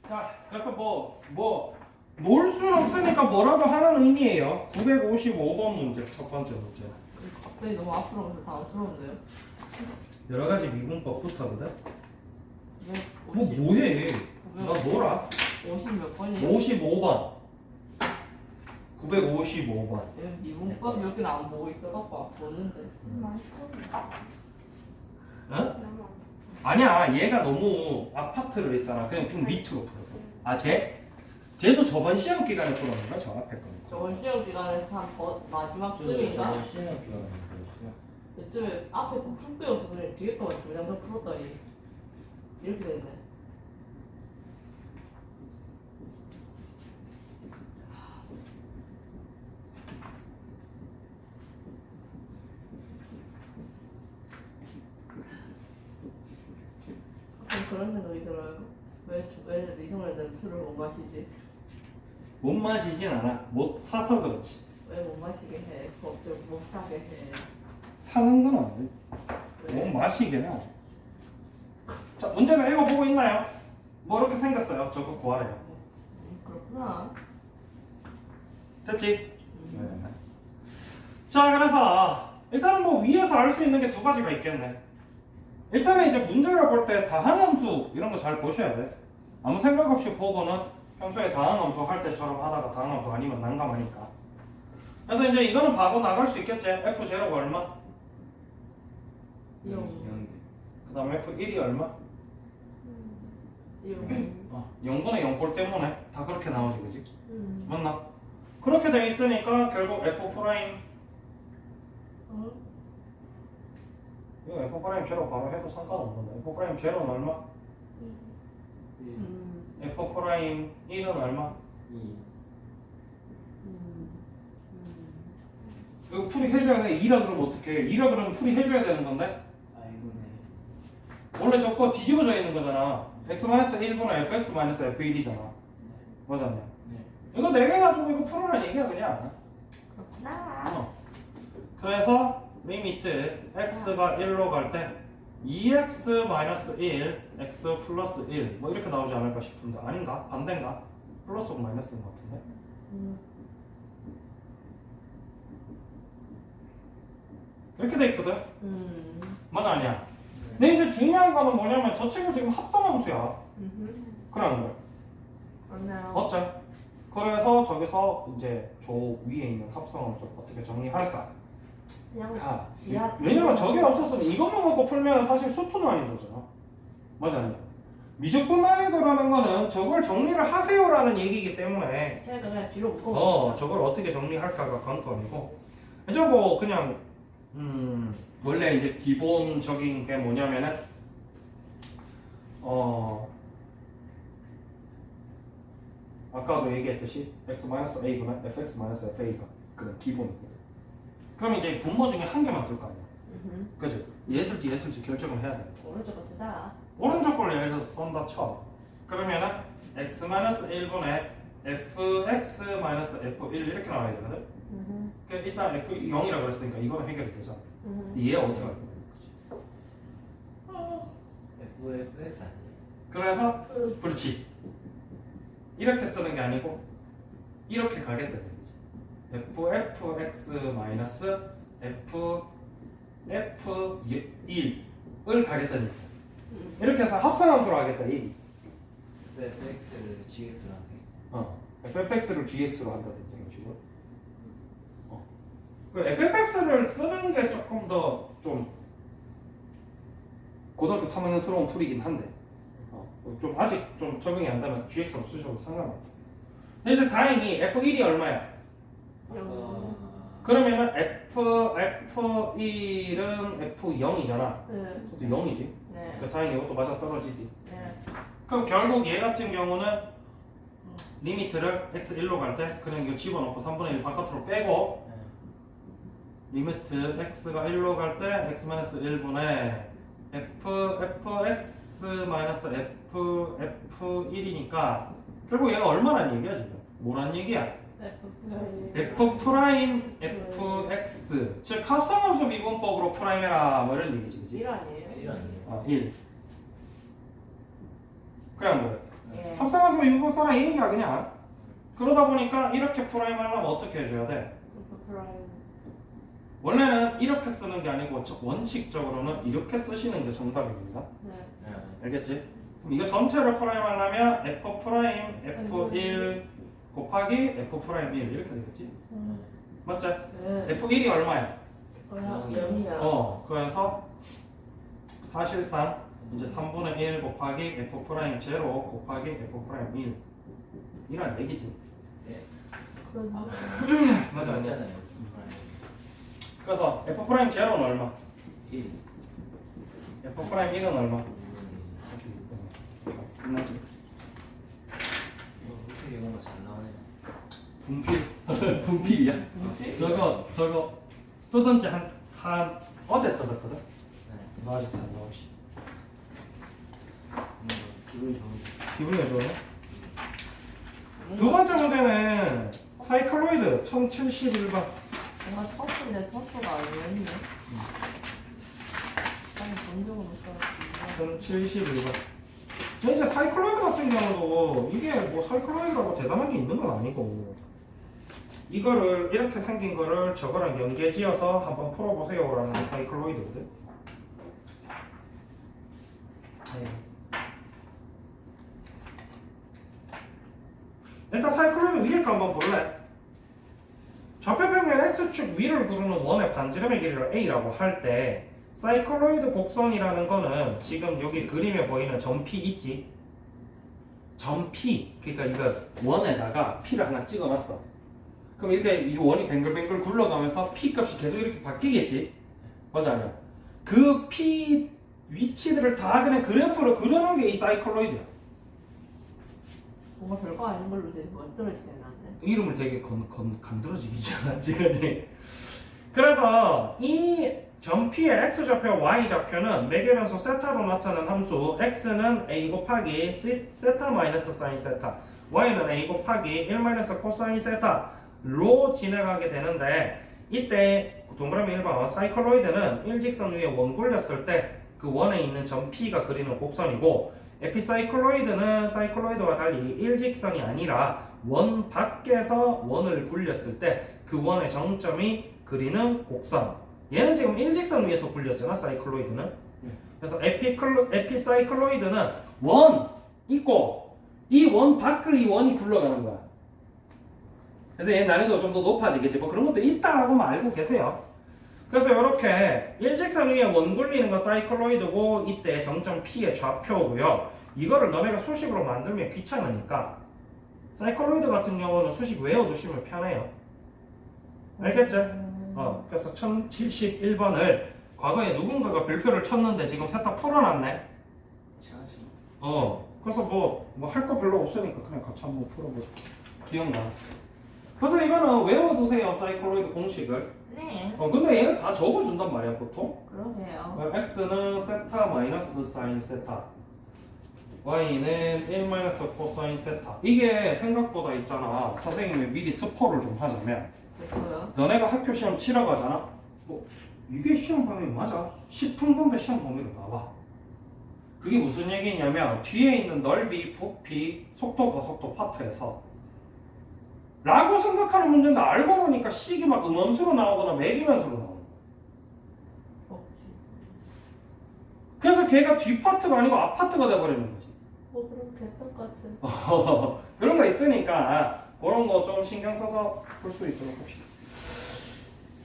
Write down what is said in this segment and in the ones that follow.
자, 그래서 놓을 수는 없으니까 뭐라도 하는 의미예요. 955번 문제, 첫 번째 문제. 갑자기 너무 앞으로 가서 당황스러운데요? 여러 가지 미분법부터거든. 네, 뭐해? 나 놀아. 50 몇 번이에요? 55번. 955번. 미분법 여기는 안 보고 있어갖고 보는데. 응? 아니야, 얘가 너무 아파트를 했잖아. 그냥 좀 밑으로 풀어서. 아, 쟤도 저번 시험 기간에 풀었는 거야? 저 앞에 거. 저번 시험 기간에 한 마지막 쯤인가? 그쯤에 앞에 거풀 빼어서 그냥 뒤에 거만 두 장 더 풀었더니 이렇게 됐네. 그런 생각이 들어요. 왜 미성년자는 술을 못 마시지? 못 마시진 않아. 못 사서 그렇지. 왜 못 마시게 해? 법적 못 사게 해. 사는 건 안 되지. 왜? 못 마시긴 해. 자, 문제는 읽어보고 있나요? 뭐 이렇게 생겼어요. 저거 구하래요. 그렇구나. 됐지? 자, 그래서 일단은 뭐 위에서 알 수 있는 게 두 가지가 있겠네. 일단은 이제 문제를 볼 때 다항함수 이런 거 잘 보셔야 돼. 아무 생각 없이 보고는 평소에 다항함수 할 때처럼 하다가 다항함수 아니면 난감하니까. 그래서 이제 이거는 바로 나갈 수 있겠지. F0가 얼마? 0. 그 다음에 F1이 얼마? 0분의 0꼴 때문에 다 그렇게 나오지, 그지? 맞나? 그렇게 돼 있으니까 결국 F 프라임 이거 F 프라임 제로 바로 해도 상관없는데 F 프라임 제로는 얼마? F 프라임 1은 얼마? 이거 풀이 해줘야 돼. 2라 그러면 어떡해? 2라 그러면 풀이 해줘야 되는 건데? 원래 저거 뒤집어져 있는 거잖아. x-1분의 fx-f1이잖아. 맞았냐? 이거 4개 가지고 이거 풀어라 얘기야 그냥. 그래서 리미트 x가 1로 갈 때 2x-1 x 플러스 1 뭐 이렇게 나오지 않을까 싶은데 아닌가? 반대인가? 플러스고 마이너스인 것 같은데. 이렇게 돼 있거든. 맞아 아니야? 근데 이제 중요한 거는 뭐냐면 저 친구 지금 합성함수야. 그러는 거야. 맞나요? 어째? 그래서 저기서 이제 저 위에 있는 합성함수 어떻게 정리할까? 그냥 가. 기하- 왜냐면 저게 없었으면 이것만 갖고 풀면 사실 수투 난이도잖아. 맞아 아니야? 미적분 난이도라는 거는 저걸 정리를 하세요라는 얘기이기 때문에 그냥 뒤로 묶어. 저걸 어떻게 정리할까가 관건이고 이제 뭐 그냥 원래 이제 기본적인 게 뭐냐면은 아까도 얘기했듯이 x-a분의 fx-fa가 그런 기본이거든. 그럼 이제 분모 중에 한 개만 쓸 거 아니야. 그죠? 얘 쓸지 결정을 해야 돼. 오른쪽 거 쓰다. 오른쪽 걸 예를 들어서 쏜다 쳐. 그러면은 x-1분의 fx-f1 이렇게 나와야 되거든. 그러니까 일단 f0이라고 그랬으니까 이거는 해결이 되잖아. 얘 어떻게 할 거야? FFX 아니에요? 그래서 그렇지. 이렇게 쓰는 게 아니고 이렇게 가겠다는 거지. fx-f f1을 가겠다는 거야. 이렇게 해서 합성함수로 하겠다 이. FFX를 GX로 하게. fx를 gx로 한다든지 이런 식으로. 그 fx를 쓰는 게 조금 더 좀 고등학교 3학년스러운 풀이긴 한데 좀 아직 좀 적응이 안 되면 gx로 쓰셔도 상관없다. 근데 이제 다행히 f1이 얼마야? 그러면은 f1은 f0이잖아. 네. 그것도 0이지. 네. 그 다행히 이것도 맞아 떨어지지. 네. 그럼 결국 얘 같은 경우는 리미트를 x1로 갈 때 그냥 이거 집어넣고 3분의 1 바깥으로 빼고 리미트 x가 1로 갈 때 x-1분의 f1이니까 결국 얘가 얼마란 얘기야 지금? 뭐란 얘기야? f 프라임 fx 즉 합성함수 미분법으로 프라임해라 뭐 이런 얘기지 그지? 1 아니에요? 1 아니에요? 1 그래 안 그래? 예. 합성함수 이거 써라 이 얘기야 그냥. 그러다 보니까 이렇게 프라임 하려면 어떻게 해줘야 돼? 프라임. 원래는 이렇게 쓰는 게 아니고 원칙적으로는 이렇게 쓰시는 게 정답입니다. 네. 네. 알겠지? 그럼 이거 전체를 프라임 하려면 f 프라임 f1 곱하기 f 프라임 1 이렇게 되겠지? 맞지? 네. f1이 얼마야? 그냥 0이야. 그래서 사실상 이제 3분의 1 곱하기 f 프라임 0 곱하기 f 프라임 1 이란 얘기지. 그런. 맞아. 맞잖아요. 그래서 f 프라임 0은 얼마? 1. f 프라임 1은 얼마? 끝나지? 어떻게 이런 거잘 나오네. 분필 분필이야? 저거 뜨던지 한 어제 뜯었거든? 네. 그래서 아직 잘 나오지. 기분이 좋은. 기분이 좋네. 두 번째 문제는 사이클로이드 1071번. 뭔가 터프인데 터프가 아니었네. 아니 본적은 없었지. 1071번. 이제 사이클로이드 같은 경우도 이게 뭐 사이클로이드라고 대단한 게 있는 건 아니고 이거를 이렇게 생긴 거를 저거랑 연계지어서 한번 풀어보세요라는 게 사이클로이드거든. 일단 사이클로이드 위에 거 한번 볼래? 좌표평면 x축 위를 구르는 원의 반지름의 길이를 a라고 할 때 사이클로이드 곡선이라는 거는 지금 여기 그림에 보이는 점 P 있지? 점 P, 그러니까 이거 원에다가 P를 하나 찍어놨어. 그럼 이렇게 이 원이 뱅글뱅글 굴러가면서 P 값이 계속 이렇게 바뀌겠지? 맞아 아니야? 그 P 위치들을 다 그냥 그래프로 그려놓은 게 이 사이클로이드야. 뭔가 별거 아닌 걸로 되게 만들어지게 해놨네. 이름을 되게 간드러지게 지어놨지, 그지? 그래서 이 점 P의 x좌표, y좌표는 매개변수 세타로 나타난 함수 x는 a 곱하기 세타 마이너스 사인 세타, y는 a 곱하기 1 마이너스 코사인 세타로 진행하게 되는데 이때 동그라미 1번 사이클로이드는 일직선 위에 원 굴렸을 때 그 원에 있는 점 P가 그리는 곡선이고 에피사이클로이드는 사이클로이드와 달리 일직선이 아니라 원 밖에서 원을 굴렸을 때 그 원의 정점이 그리는 곡선. 얘는 지금 일직선 위에서 굴렸잖아, 사이클로이드는. 그래서 에피사이클로이드는 원 있고 이 원 밖을 이 원이 굴러가는 거야. 그래서 얘 난이도가 좀 더 높아지겠지. 뭐 그런 것도 있다라고 알고 계세요. 그래서 이렇게 일직선 위에 원 굴리는 거 사이클로이드고 이때 정점 P의 좌표고요. 이거를 너네가 수식으로 만들면 귀찮으니까 사이클로이드 같은 경우는 수식 외워두시면 편해요. 알겠죠? 그래서 1071번을 과거에 누군가가 별표를 쳤는데 지금 셋 다 풀어놨네. 그래서 뭐 할 거 별로 없으니까 그냥 같이 한번 풀어보자. 기억나. 그래서 이거는 외워두세요, 사이클로이드 공식을. 네. 근데 얘는 다 적어준단 말이야, 보통. 그러게요. x는 세타 마이너스 사인 세타, y는 1 마이너스 코사인 세타. 이게 생각보다 있잖아. 선생님이 미리 스포를 좀 하자면 됐고요. 너네가 학교 시험 치러 가잖아. 뭐 이게 시험 범위 맞아? 싶은 건데 시험 범위로 나와. 그게 무슨 얘기냐면 뒤에 있는 넓이, 부피, 속도, 거속도 파트에서 라고 생각하는 문제인데 알고 보니까 식이 막 음함수로 나오거나 매기면수로 나오는 거야. 그래서 걔가 뒷파트가 아니고 앞파트가 돼버리는 거지. 그럼 개떡 같은. 그런 거 있으니까 그런 거 좀 신경 써서 풀 수 있도록 합시다.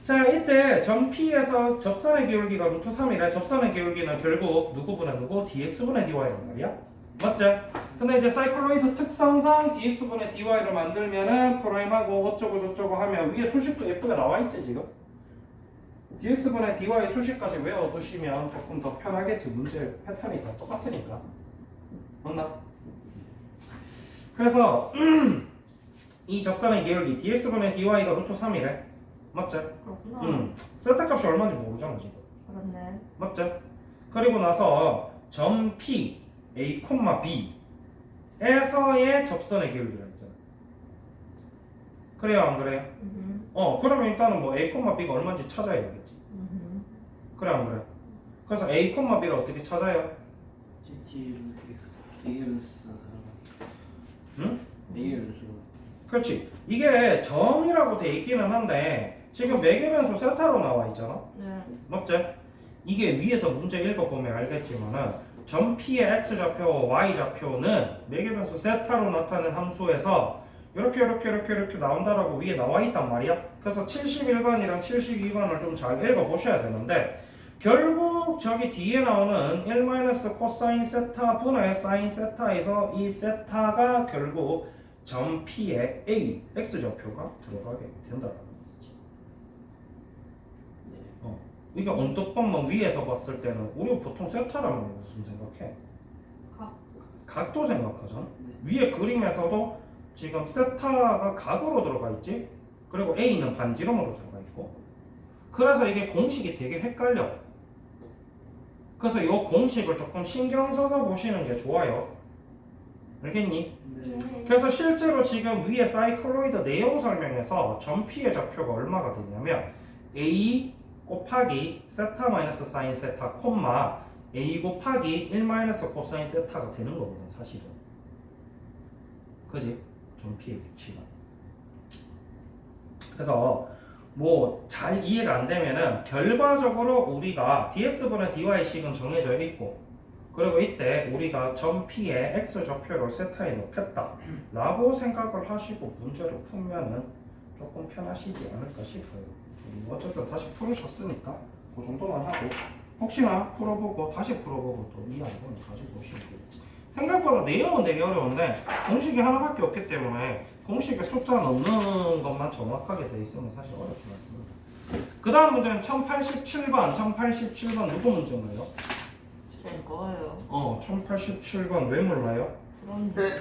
자, 이때 점 P에서 접선의 기울기가 루트 3이래. 접선의 기울기는 결국 누구분의 누구? dx분의 dy란 말이야. 맞지? 근데 이제 사이클로이드 특성상 dx분의 dy를 만들면은 프라임하고 어쩌고 저쩌고 하면 위에 수식도 예쁘게 나와있지 지금? dx분의 dy 수식까지 외워두시면 조금 더 편하겠지. 문제 패턴이 다 똑같으니까. 맞나? 그래서 이 접선의 기울기 dx분의 dy가 루트 3이래. 맞지? 그렇구나. 세타 값이 얼마인지 모르잖아 지금. 그렇네. 맞지? 그리고 나서 점 P, A, B 에서의 접선의 기울기라 했잖아. 그래요 안 그래요? 그러면 일단은 뭐 A, B가 얼마인지 찾아야겠지. 그래 안 그래? 그래서 A, B를 어떻게 찾아요? DL 써서 그렇지. 이게 점이라고 돼 있기는 한데 지금 매개 변수 세타로 나와 있잖아. 네. 맞지? 이게 위에서 문제 읽어보면 알겠지만은 점 P의 X좌표, Y좌표는 매개 변수 세타로 나타낸 함수에서 이렇게 나온다라고 위에 나와 있단 말이야. 그래서 71번이랑 72번을 좀 잘 읽어보셔야 되는데 결국 저기 뒤에 나오는 1 코사인 세타 분의 사인 세타에서 이 세타가 결국 점 P의 A, X좌표가 들어가게 된다라는 거지. 네. 이게 언뜻법만 위에서 봤을 때는 우리 보통 세타라면 무슨 생각해? 각. 각도 생각하잖아. 네. 위에 그림에서도 지금 세타가 각으로 들어가 있지. 그리고 A는 반지름으로 들어가 있고. 그래서 이게 공식이 되게 헷갈려. 그래서 이 공식을 조금 신경 써서 보시는 게 좋아요. 알겠니? 네. 그래서 실제로 지금 위에 사이클로이드 내용 설명에서 점 P의 좌표가 얼마가 되냐면 A 곱하기 세타 마이너스 사인 세타 콤마 A 곱하기 1 마이너스 코사인 세타가 되는 거거든 사실은. 그지? 점 P의 위치가. 그래서 뭐 잘 이해가 안 되면은 결과적으로 우리가 dx분의 dy식은 정해져 있고 그리고 이때 우리가 점 P의 x좌표를 세타에 넣겠다 라고 생각을 하시고 문제를 풀면은 조금 편하시지 않을까 싶어요. 어쨌든 다시 풀으셨으니까 그 정도만 하고 혹시나 풀어보고 다시 풀어보고 또 이해 안 되면 가지고 오시면 돼요. 생각보다 내용은 되게 어려운데 공식이 하나밖에 없기 때문에 공식에 숫자 넣는 것만 정확하게 돼 있으면 사실 어렵지 않습니다. 그 다음 문제는 1087번 1087번 누구 문제인가요? 제 거예요. 1087번 왜 몰라요? 그런데.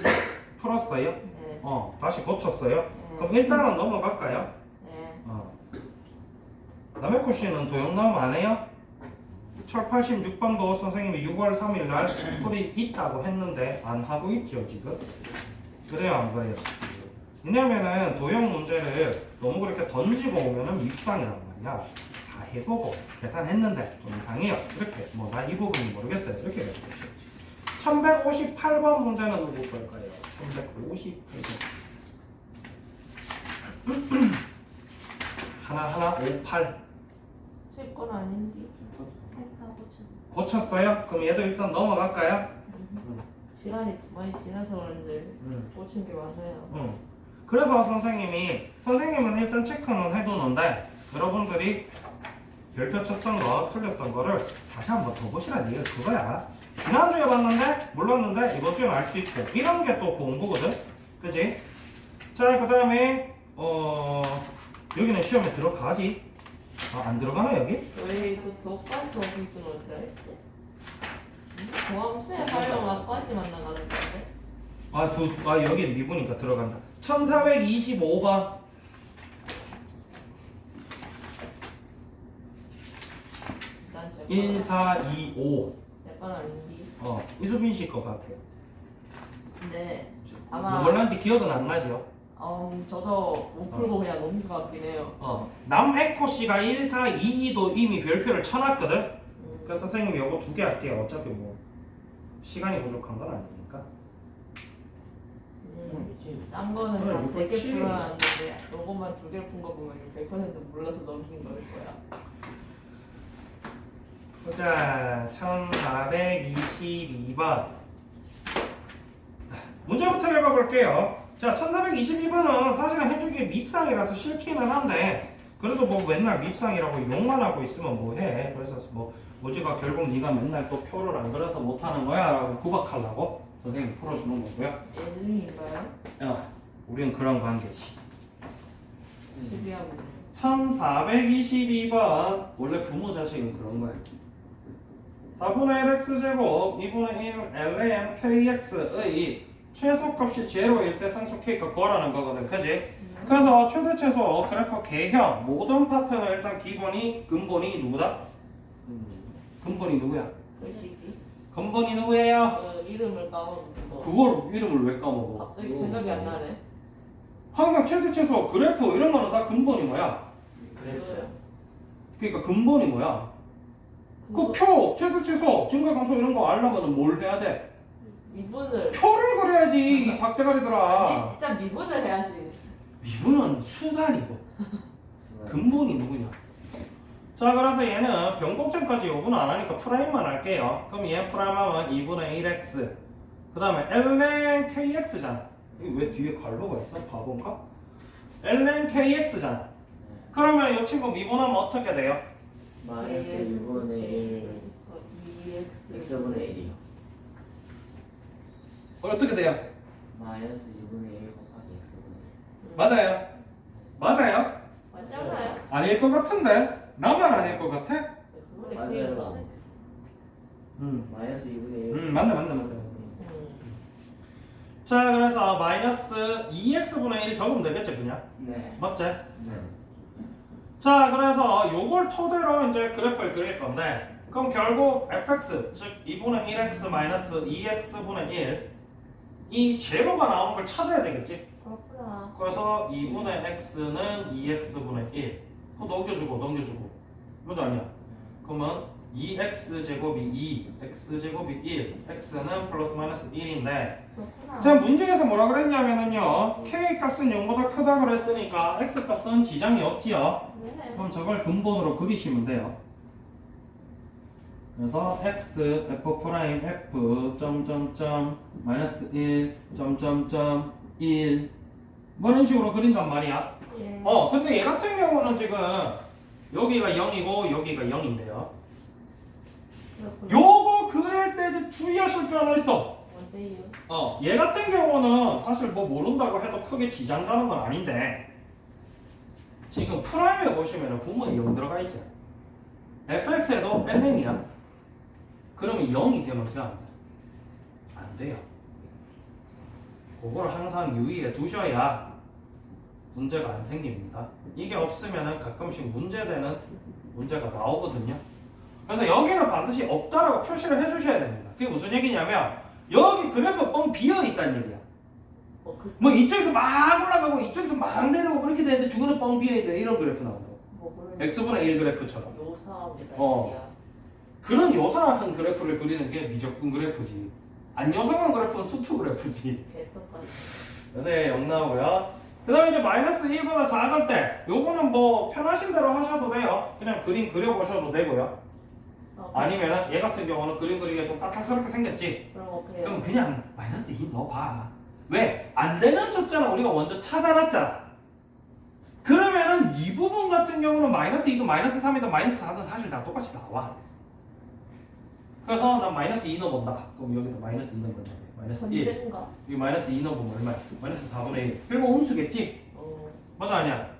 풀었어요? 네. 다시 고쳤어요? 네. 그럼 일단은 넘어갈까요? 네. 남해코 씨는 도형 나오면 안 해요? 1086번도 선생님이 6월 3일 날 풀이 있다고 했는데 안 하고 있죠 지금? 그래요 안 그래요? 왜냐면은 도형 문제를 너무 그렇게 던지고 오면은 밉상이란 말이야. 다 해보고 계산했는데 좀 이상해요. 이렇게 뭐 나 이 부분이 모르겠어요. 이렇게 해보시지. 1158번 문제는 누구 걸까요? 1158번 하나 58 제 건 아닌데. 고쳤어요? 그럼 얘도 일단 넘어갈까요? 시간이 많이 지나서 그런지 꽂힌 게 많아요. 그래서 선생님은 일단 체크는 해두는데 여러분들이 별표 쳤던 거 틀렸던 거를 다시 한번 더 보시라는 얘기가 그거야. 지난주에 봤는데 몰랐는데 이번 주에는 알 수 있고 이런 게 또 공부거든. 그지? 자 그 다음에 여기는 시험에 들어가지. 안 들어가나 여기? 왜 이거 교과서 기준 어떻게 했지? 고함수의 활용 앞까지 만나가는 건데? 여기 미분이니까 들어간다. 1425번. 난 제 건 1425. 제 건 아닌데. 이수빈 씨 거 같아요. 근데 뭐 아마 몰랐는지 기억은 안 나죠? 저도 못 풀고 그냥 넘긴 것 같긴 해요. 남에코 씨가 1422도 이미 별표를 쳐놨거든? 그래서 선생님이 요거 2개 할게요. 어차피 뭐 시간이 부족한 건 아니니까. 딴 거는 그래, 다 이거 100개 치. 풀어야 하는데 요것만 2개 푼 거 보면 100% 몰라서 넘긴 거일 거야. 보자. 1422번. 문제부터 읽어볼게요. 자, 1422번은 사실은 해주기 밉상이라서 싫기는 한데 그래도 뭐 맨날 밉상이라고 욕만 하고 있으면 뭐해. 그래서 모지가 결국 네가 맨날 또 표를 안 그려서 못하는 거야 라고 구박하려고 선생님이 풀어주는 거고요. 예능인가요? 우리는 그런 관계지. 특이하고 1422번 원래 부모 자식은 그런 거예요. 4분의 1 x제곱 2분의 1 ln kx의 최소값이 제로일 때 상수 k가 구하라는 거거든. 그지? 그래서 최대 최소 그래프 개형 모든 파트는 일단 기본이 근본이 누구다? 근본이 누구야? 글씨기 근본이 누구예요? 이름을 까먹었어. 그걸 이름을 왜 까먹어? 갑자기 생각이 안 나네. 항상 최대 최소 그래프 이런 거는 다 근본이 뭐야? 그래요. 그러니까 근본이 뭐야? 그 표, 최대 최소, 증가 감소 이런 거 알려면은 뭘 해야 돼? 미분을 표를 그려야지 이 닭대가리들아. 일단 미분을 해야지. 미분은 수단이고 근본이 누구냐? 자, 그래서 얘는 변곡점까지 요구는 안 하니까 프라임만 할게요. 그럼 얘 프라임하면 2분의 1x. 그 다음에 ln kx잖아. 이거 왜 뒤에 괄호가 있어? 바본가? ln kx잖아. 그러면 이 친구 미분하면 어떻게 돼요? 마이너스 2분의 1 x분의 1이요. 어떻게 돼요? 마이너스 2분의 1 곱하기 x분의 맞아요? 맞아요? 맞잖아요. 아닐 것 같은데? 나만 아닐 것 같아? 1. X분의 맞아요. K가. 마이너스 2분의 1. 맞네. 자, 그래서 마이너스 2x분의 1 적으면 되겠지, 그냥? 네. 맞지? 네. 자, 그래서 요걸 토대로 이제 그래프를 그릴 건데, 그럼 결국 fx, 즉 2분의 1x 마이너스 2x분의 1, 이 제로가 나오는 걸 찾아야 되겠지? 그렇구나. 그래서 2분의 x는 2x분의 1. 그거 넘겨주고. 그것도 아니야. 그러면 2x제곱이 2, x제곱이 1, x는 플러스 마이너스 1인데, 그렇구나. 제가 문제에서 뭐라 그랬냐면은요, k 값은 0보다 크다 그랬으니까 x 값은 지장이 없지요. 네. 그럼 저걸 근본으로 그리시면 돼요. 그래서 x f 프라임 f 점점점 마이너스 1 점점점 1 뭐 이런 식으로 그린단 말이야. 예. 근데 얘 같은 경우는 지금 여기가 0이고 여기가 0인데요. 그렇구나. 요거 그릴 때 이제 주의하실 게 하나 있어. 뭔데요? 얘 같은 경우는 사실 뭐 모른다고 해도 크게 지장 가는 건 아닌데, 지금 프라임에 보시면 분모에 0 들어가 있죠. fx에도 ln이야. 그러면 0이 되면 어떻게 하면 돼? 안 돼요. 그걸 항상 유의해 두셔야 문제가 안 생깁니다. 이게 없으면 가끔씩 문제되는 문제가 나오거든요. 그래서 여기는 반드시 없다라고 표시를 해주셔야 됩니다. 그게 무슨 얘기냐면 여기 그래프 뻥 비어 있다는 얘기야. 뭐 이쪽에서 막 올라가고 이쪽에서 막 내려오고 그렇게 되는데 중간에 뻥 비어 있는 이런 그래프 나온다고. 뭐 그런 x분의 1 그래프처럼. 요사입니다. 그런 요상한 그래프를 그리는 게 미적분 그래프지. 안 요상한 그래프는 수투 그래프지. 개떡같이. 네, 0 나오고요. 그 다음에 이제 마이너스 1보다 작을 때 요거는 뭐 편하신 대로 하셔도 돼요. 그냥 그림 그려보셔도 되고요. 아니면은 얘 같은 경우는 그림 그리기가 좀 까탈스럽게 생겼지. 그럼 어떻게 그럼 그냥 마이너스 2 넣어봐. 왜? 안 되는 숫자는 우리가 먼저 찾아놨잖아. 그러면은 이 부분 같은 경우는 마이너스 2든 마이너스 3이든 마이너스 4든 사실 다 똑같이 나와. 그래서 난 마이너스 2 넣어본다. 그럼 여기도 마이너스 2 넣으면 돼. 마이너스 1. 언젠가? 여기 마이너스 2 넣어보면 얼마야? 마이너스 4분의 1. 결국 음수겠지? 맞아 아니야?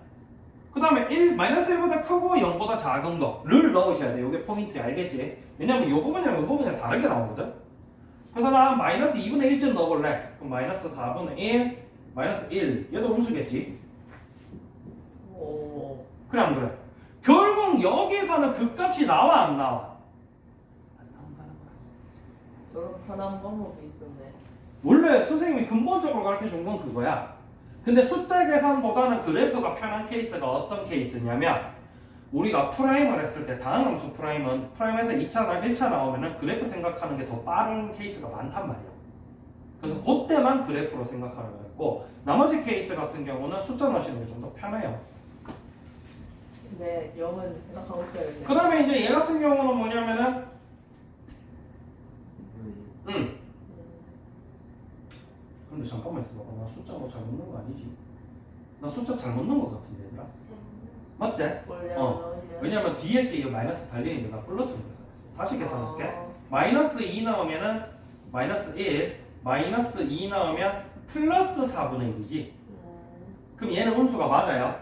그 다음에 1, 마이너스 1보다 크고 0보다 작은 거를 넣으셔야 돼. 이게 포인트 알겠지? 왜냐면 이 부분이랑 이 부분이랑 다르게 나오거든? 그래서 나 마이너스 2분의 1쯤 넣어볼래. 그럼 마이너스 4분의 1, 마이너스 1. 얘도 음수겠지? 오. 그래 안 그래? 결국 여기서는 그 값이 나와 안 나와? 안 나온다는 거야. 여러 편한 방법이 있었네. 원래 선생님이 근본적으로 가르쳐 준 건 그거야. 근데 숫자 계산보다는 그래프가 편한 케이스가 어떤 케이스냐면 우리가 프라임을 했을 때 다항함수 프라임은 프라임에서 2차나 1차 나오면은 그래프 생각하는 게 더 빠른 케이스가 많단 말이야. 그래서 그때만 그래프로 생각하는 거였고 나머지 케이스 같은 경우는 숫자 넣으시는 게 좀 더 편해요. 근데 영은 생각하고 있어야겠네. 그 다음에 이제 얘 같은 경우는 뭐냐면은 근데 잠깐만 있어봐. 나 숫자 뭐 잘못 넣은 거 아니지? 나 숫자 잘못 넣은 거 같은데 얘들아? 맞지? 원래 왜냐면 뒤에 게 이거 마이너스 달려있는데 나 플러스로 계산했어. 다시 계산할게. 마이너스 2 넣으면은 마이너스 1, 마이너스 2 넣으면 플러스 4분의 1이지. 그럼 얘는 음수가 맞아요.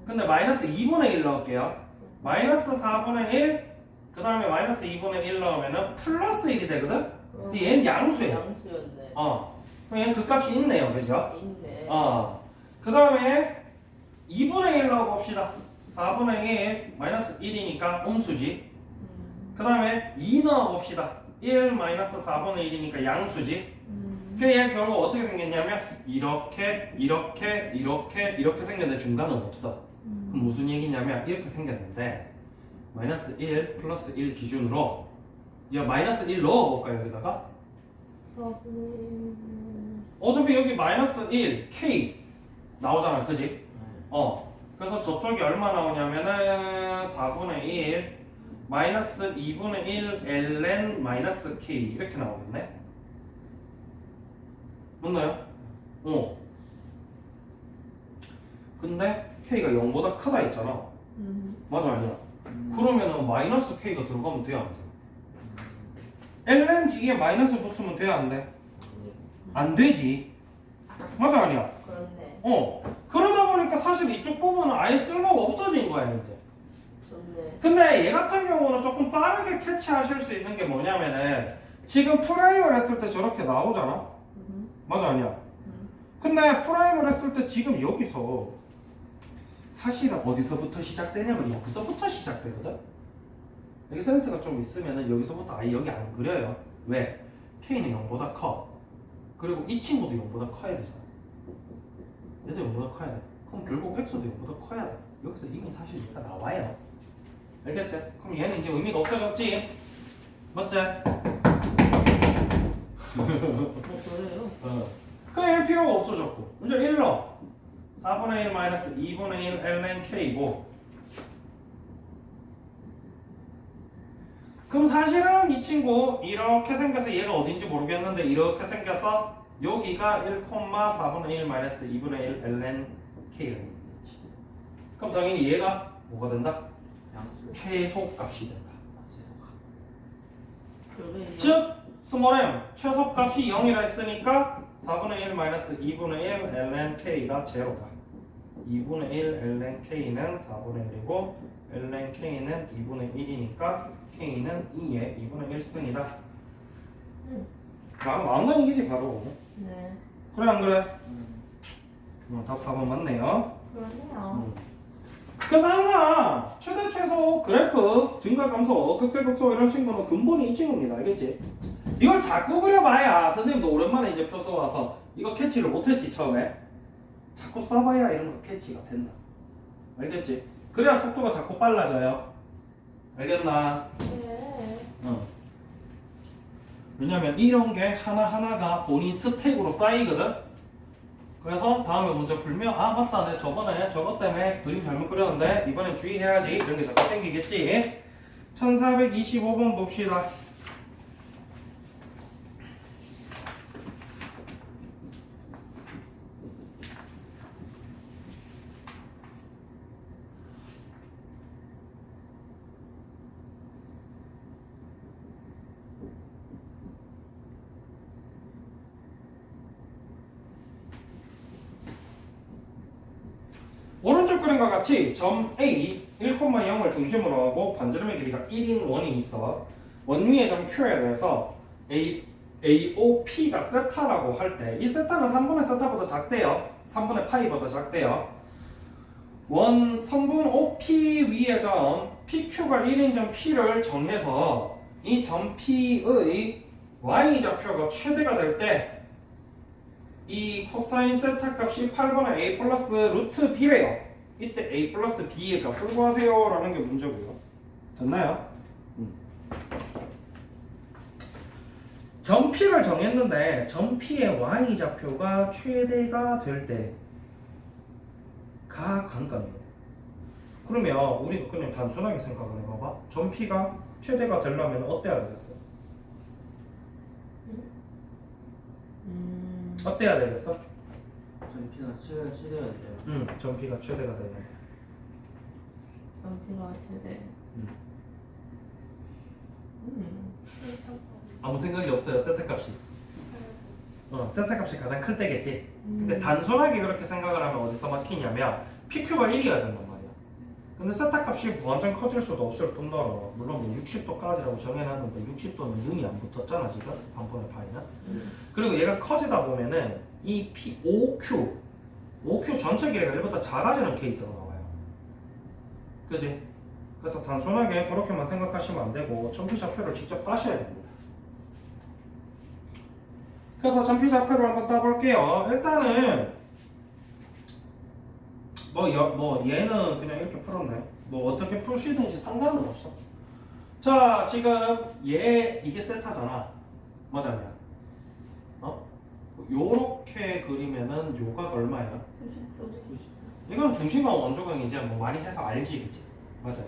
근데 마이너스 2분의 1 넣을게요. 마이너스 4분의 1, 그 다음에 마이너스 2분의 1 넣으면은 플러스 1이 되거든? 근데 얘는 양수예요. 양수였네. 그럼 얘는 그 값이 있네요. 그죠? 있네. 그 다음에 2분의 1 넣어봅시다. 4분의 1 마이너스 1이니까 음수지. 그 다음에 2 넣어봅시다. 1 마이너스 4분의 1이니까 양수지. 그 얘 결국 어떻게 생겼냐면 이렇게 생겼는데 중간은 없어. 그럼 무슨 얘기냐면 이렇게 생겼는데 마이너스 1 플러스 1 기준으로 야 마이너스 1 넣어볼까요 여기다가? 4분의 어차피 여기 마이너스 1 k 나오잖아, 그지? 그래서 저쪽이 얼마 나오냐면은 4분의 1 마이너스 2분의 1 ln 마이너스 k 이렇게 나오겠네. 맞나요? 근데 k가 0보다 크다 했잖아. 맞아, 아니야? 그러면은 마이너스 k가 들어가면 돼야 안 돼? ln 뒤에 마이너스 붙으면 돼야 안 돼? 안 되지. 맞아, 아니야? 그렇네. 그러다 보니까 사실 이쪽 부분은 아예 쓸모가 없어진 거야, 이제. 좋네. 근데 얘 같은 경우는 조금 빠르게 캐치하실 수 있는 게 뭐냐면은 지금 프라임을 했을 때 저렇게 나오잖아? 맞아, 아니야? 근데 프라임을 했을 때 지금 여기서 사실은 어디서부터 시작되냐면 여기서부터 시작되거든? 여기 센스가 좀 있으면은 여기서부터 아예 여기 안 그려요. 왜? K는 0보다 커. 그리고 이 친구도 0보다 커야 되잖아. 얘도 0보다 커야 돼. 그럼 결국 X도 0보다 커야 돼. 여기서 이미 사실 얘가 나와요. 알겠지? 그럼 얘는 이제 의미가 없어졌지? 맞지? 그래요? 그럼 얘 필요가 없어졌고 이제 1로 4분의 1 마이너스 2분의 1 ln k고 그럼 사실은 이 친구 이렇게 생겨서 얘가 어딘지 모르겠는데 이렇게 생겨서 여기가 1,4분의 1 마이너스 2분의 1 ln k라는 얘기지. 그럼 당연히 얘가 뭐가 된다? 최소값이 된다. 그래요? 즉 스몰 m 최소값이 0이라 했으니까 4분의 1 마이너스 2분의 1 ln k가 제로다. 2분의 1 ln k는 4분의 1이고 ln k는 2분의 1이니까 k는 2의 2분의 1승이다. 나온 얘기지 바로. 네. 그래 안 그래? 답 4번 맞네요. 그러네요. 그래서 항상 최대 최소 그래프 증가 감소 극대 극소 이런 친구는 근본이 이 친구입니다. 알겠지? 이걸 자꾸 그려봐야 선생님도 오랜만에 이제 표 써와서 이거 캐치를 못했지 처음에. 자꾸 써봐야 이런 거 캐치가 된다. 알겠지? 그래야 속도가 자꾸 빨라져요. 알겠나? 네. 왜냐면 이런 게 하나하나가 본인 스택으로 쌓이거든? 그래서 다음에 문제 풀면 아 맞다 내 저번에 저것 때문에 그림 잘못 그렸는데 이번엔 주의해야지 이런 게 자꾸 생기겠지. 1425번 봅시다. 오른쪽 그림과 같이 점 A 1,0을 중심으로 하고 반지름의 길이가 1인 원이 있어. 원위의 점 Q에 대해서 AOP가 세타라고 할 때 이 세타는 3분의 세타보다 작대요. 3분의 파이보다 작대요. 원 성분 OP 위의 점 PQ가 1인 점 P를 정해서 이 점 P의 Y좌표가 최대가 될 때 이 코사인 세타 값이 8분의 A 플러스 루트 B래요. 이때 A 플러스 B의 값을 구하세요 라는 게 문제고요. 됐나요? 점 P를 정했는데 점 P의 Y좌표가 최대가 될 때가 관건이에요. 그러면 우리 그냥 단순하게 생각을 해봐봐. 점 P가 최대가 되려면 어때야 되겠어? 어때야 되겠어? 전피가 최대가 돼요. 점 P가 최대가 되면 점피가 최대. 아무 생각이 없어요. 세타 값이. 세타 값이 가장 클 때겠지. 근데 단순하게 그렇게 생각을 하면 어디서 막히냐면 PQ가 1이어야 된단 말이야. 근데 세타 값이 무한정 커질 수도 없을 뿐더러 물론 뭐 60도까지라고 정해놨는데 60도는 능이 안 붙었잖아 지금 3분의 파이는. 그리고 얘가 커지다 보면은 이 OQ 전체 길이가 1보다 작아지는 케이스가 나와요. 그지? 그래서 단순하게 그렇게만 생각하시면 안 되고 점피좌표를 직접 따셔야 됩니다. 그래서 점피좌표를 한번 따볼게요. 일단은 얘는 그냥 이렇게 풀었네. 뭐 어떻게 푸시든지 상관은 없어. 자 지금 얘 이게 세타잖아. 맞아요. 요렇게 그리면은 요각 얼마야? 30도. 이건 중심과 원조각이 이제 뭐 많이 해서 알지, 그치? 맞아요.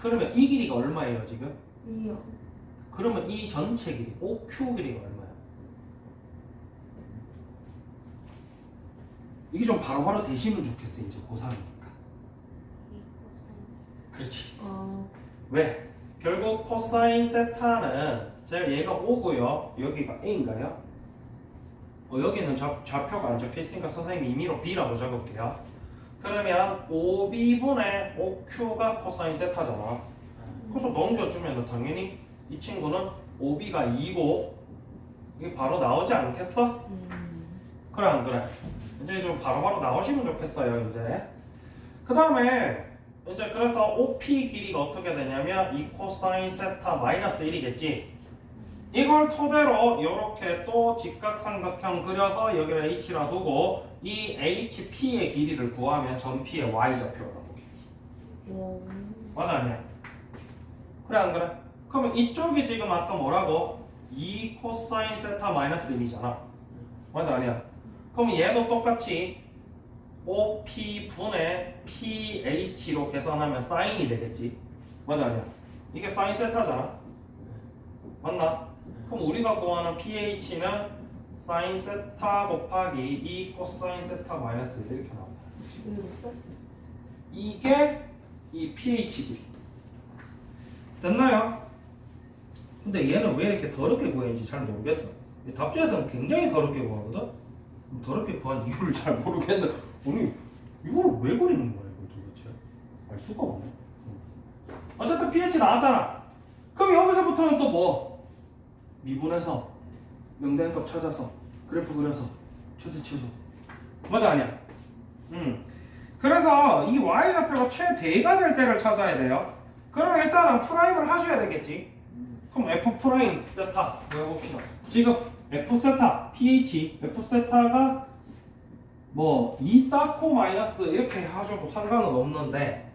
그러면 이 길이가 얼마예요, 지금? 2요. 그러면 이 전체 길이, OQ 길이가 얼마야? 이게 좀 바로바로 되시면 좋겠어, 이제 고3이니까. 그렇지. 왜? 결국 코사인 세타는 제가 얘가 O고요. 여기가 A인가요? 여기는 좌표가 안 적혀 있으니까 선생님이 임의로 B라고 적을게요. 그러면 OB분의 OQ가 코사인 세타잖아. 그래서 넘겨주면 당연히 이 친구는 OB가 2고 이게 바로 나오지 않겠어? 그래 안 그래? 이제 좀 바로바로 나오시면 좋겠어요. 이제 그 다음에 이제 그래서 OP 길이가 어떻게 되냐면 이 코사인 세타 마이너스 1이겠지. 이걸 토대로 이렇게 또 직각삼각형 그려서 여기를 H라 두고 이 HP의 길이를 구하면 전 P의 Y좌표가 나오겠지. 맞아 아니야? 그래 안 그래? 그러면 이쪽이 지금 아까 뭐라고? 2 코사인 세타 마이너스 1이잖아. 맞아 아니야? 그럼 얘도 똑같이 OP 분의 PH로 계산하면 사인이 되겠지. 맞아 아니야? 이게 사인 세타잖아. 맞나? 그럼 우리가 구하는 PH는 사인 세타 곱하기 2 코사인 세타 마이너스 1 이렇게 나온다. 이게 이 pH 길이. 됐나요? 근데 얘는 왜 이렇게 더럽게 구했는지 잘 모르겠어. 답지에서는 굉장히 더럽게 구하거든? 더럽게 구한 이유를 잘 모르겠는데 우리 이걸 왜 그리는 거야 이걸 도대체? 알 수가 없네. 어쨌든 pH 나왔잖아. 그럼 여기서부터는 또 뭐? 미분해서 명대인값 찾아서 그래프 그려서 최대 최소. 맞아 아니야? 그래서 이 y좌표가 최대가 될 때를 찾아야 돼요. 그럼 일단은 프라임을 하셔야 되겠지. 그럼 f 프라임 세타 외워봅시다. 지금 f 세타 pH f 세타가 뭐 2 사코 마이너스 이렇게 하셔도 상관은 없는데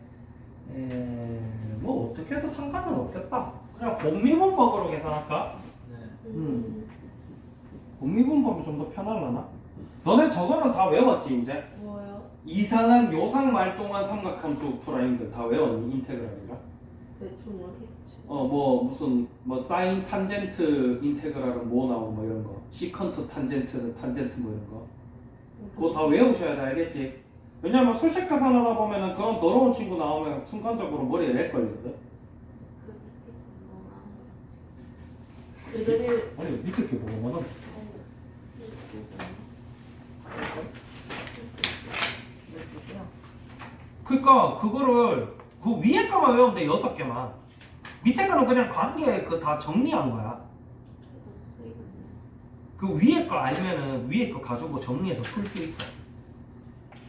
뭐 어떻게 해도 상관은 없겠다. 그냥 곱미분법으로 계산할까? 곱미분법이 좀 더 편하려나? 너네 저거는 다 외웠지 이제? 뭐요? 이상한 요상 말동안 삼각함수 프라임들 다 외웠니? 인테그랄이랑? 대충 모르겠지. 뭐 무슨 뭐 사인 탄젠트 인테그랄은 뭐 나오고 뭐 이런 거 시컨트 탄젠트는 탄젠트 뭐 이런 거 그거 다 외우셔야 돼. 알겠지? 왜냐면 수식 계산하다 보면은 그런 더러운 친구 나오면 순간적으로 머리에 렉 걸리거든. 애들이 아니 밑에 게 뭐가 많아? 그러니까 그거를 그 위에 거만 외우면 돼. 6개만. 밑에 거는 그냥 관계 그 다 정리한 거야. 그 위에 거 알면은 위에 거 가지고 정리해서 풀 수 있어.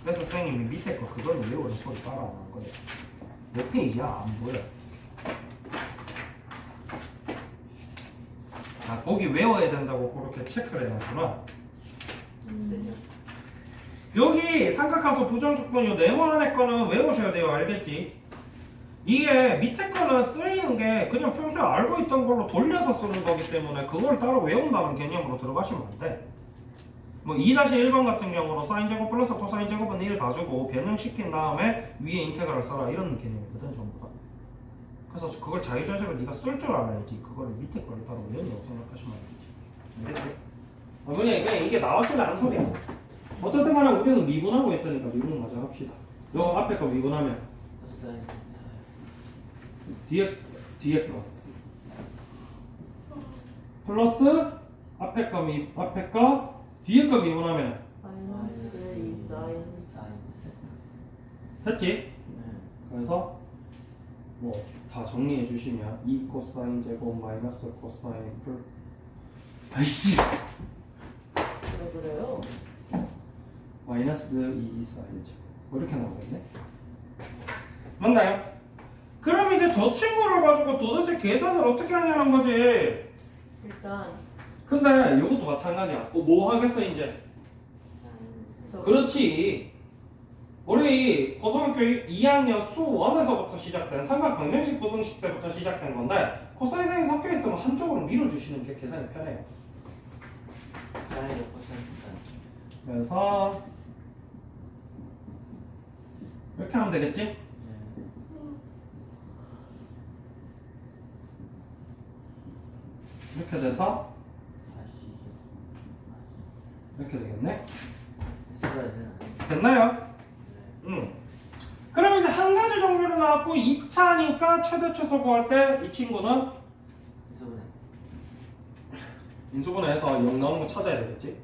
그래서 선생님이 밑에 거 그거는 외우는 소리 따라 안 한 거야. 몇 페이지야? 안 보여. 아, 거기 외워야 된다고 그렇게 체크를 해놨구나. 여기 삼각함수 부정조건 요 네모 안에 거는 외우셔야 돼요. 알겠지? 이게 밑에 거는 쓰이는 게 그냥 평소에 알고 있던 걸로 돌려서 쓰는 거기 때문에 그걸 따로 외운다는 개념으로 들어가시면 안 돼. 뭐 2-1번 같은 경우로 사인 제곱 플러스 코사인 제곱은 1 가지고 변형시킨 다음에 위에 인테그랄 써라 이런 개념이거든 전부 다. 그래서 그걸 자유자재로 네가 쓸 줄 알아야지. 그걸 밑에 걸 따로 외운다고 생각하시면 안 되지. 알겠지? 뭐냐 그냥 이게 나왔길래 안 소리야. 어쨌든 간에 우리는 미분하고 있으니까 미분 마저 합시다. 요 앞에 거 미분하면 뒤에 거 플러스 앞에 거 뒤에 거 미분하면 마이너스 2 사인. 됐지? 그래서 뭐 다 정리해 주시면 2 코사인 제곱 마이너스 코사인 풀 아이씨 왜 그래요? 마이너스 2 사인 제곱 뭐 이렇게 나오겠네. 맞나요? 그럼 이제 저 친구를 가지고 도대체 계산을 어떻게 하냐는 거지. 일단 근데 이것도 마찬가지야. 뭐 하겠어 이제? 그렇지. 우리 고등학교 2학년 수1에서부터 시작된 삼각방정식 부등식 때부터 시작된 건데 코사인이 섞여 있으면 한쪽으로 밀어주시는 게 계산이 편해요. 사인의 코사인 세타. 그래서 이렇게 하면 되겠지? 네. 이렇게 돼서 다시 이렇게 되겠네. 써야 되나? 됐나요? 네. 그러면 이제 한 가지 정도로 나왔고 2차니까 최대 최소 구할 때 이 친구는 이소분해. 인수분해해서 0 나오는 거 찾아야 되겠지?